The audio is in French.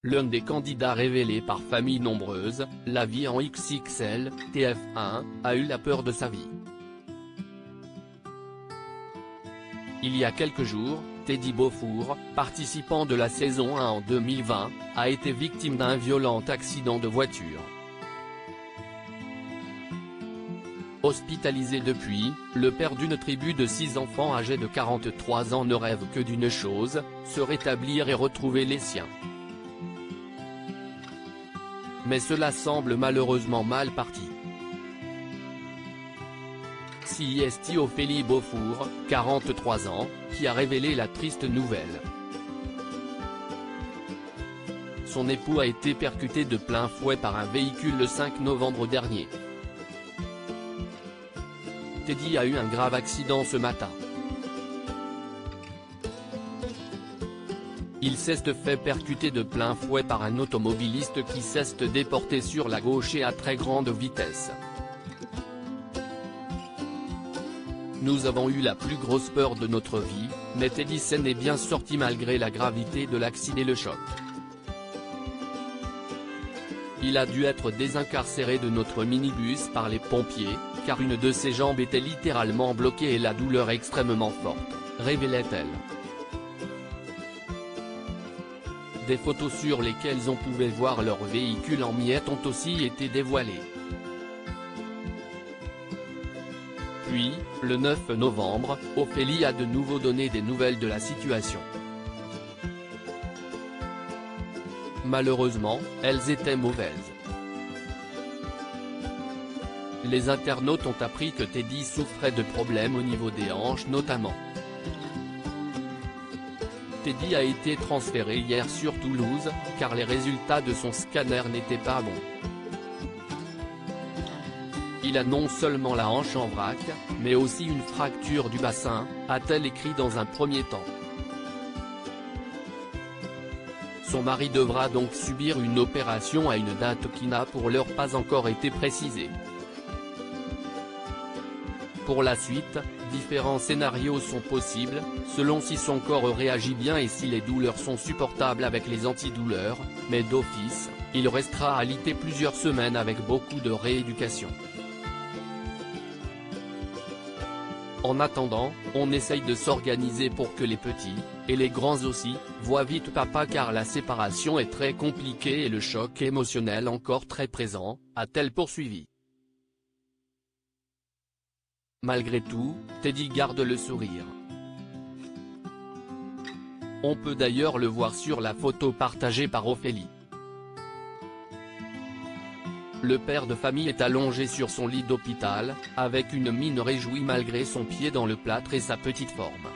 l'un des candidats révélés par Famille Nombreuse, la vie en XXL, TF1, a eu la peur de sa vie. Il y a quelques jours, Teddy Beaufour, participant de la saison 1 en 2020, a été victime d'un violent accident de voiture. Hospitalisé depuis, le père d'une tribu de 6 enfants âgés de 43 ans ne rêve que d'une chose, se rétablir et retrouver les siens. Mais cela semble malheureusement mal parti. C'est Ophélie Beaufour, 43 ans, qui a révélé la triste nouvelle. Son époux a été percuté de plein fouet par un véhicule le 5 novembre dernier. Teddy a eu un grave accident ce matin. Il s'est fait percuter de plein fouet par un automobiliste qui s'est déporté sur la gauche et à très grande vitesse. Nous avons eu la plus grosse peur de notre vie, mais Teddy s'en est bien sorti malgré la gravité de l'accident et le choc. Il a dû être désincarcéré de notre minibus par les pompiers, car une de ses jambes était littéralement bloquée et la douleur extrêmement forte, révélait-elle. Des photos sur lesquelles on pouvait voir leur véhicule en miettes ont aussi été dévoilées. Puis, le 9 novembre, Ophélie a de nouveau donné des nouvelles de la situation. Malheureusement, elles étaient mauvaises. Les internautes ont appris que Teddy souffrait de problèmes au niveau des hanches notamment. Teddy a été transféré hier sur Toulouse, car les résultats de son scanner n'étaient pas bons. Il a non seulement la hanche en vrac, mais aussi une fracture du bassin, a-t-elle écrit dans un premier temps. Son mari devra donc subir une opération à une date qui n'a pour l'heure pas encore été précisée. Pour la suite, différents scénarios sont possibles, selon si son corps réagit bien et si les douleurs sont supportables avec les antidouleurs, mais d'office, il restera alité plusieurs semaines avec beaucoup de rééducation. En attendant, on essaye de s'organiser pour que les petits, et les grands aussi, voient vite papa car la séparation est très compliquée et le choc émotionnel encore très présent, a-t-elle poursuivi. Malgré tout, Teddy garde le sourire. On peut d'ailleurs le voir sur la photo partagée par Ophélie. Le père de famille est allongé sur son lit d'hôpital, avec une mine réjouie malgré son pied dans le plâtre et sa petite forme.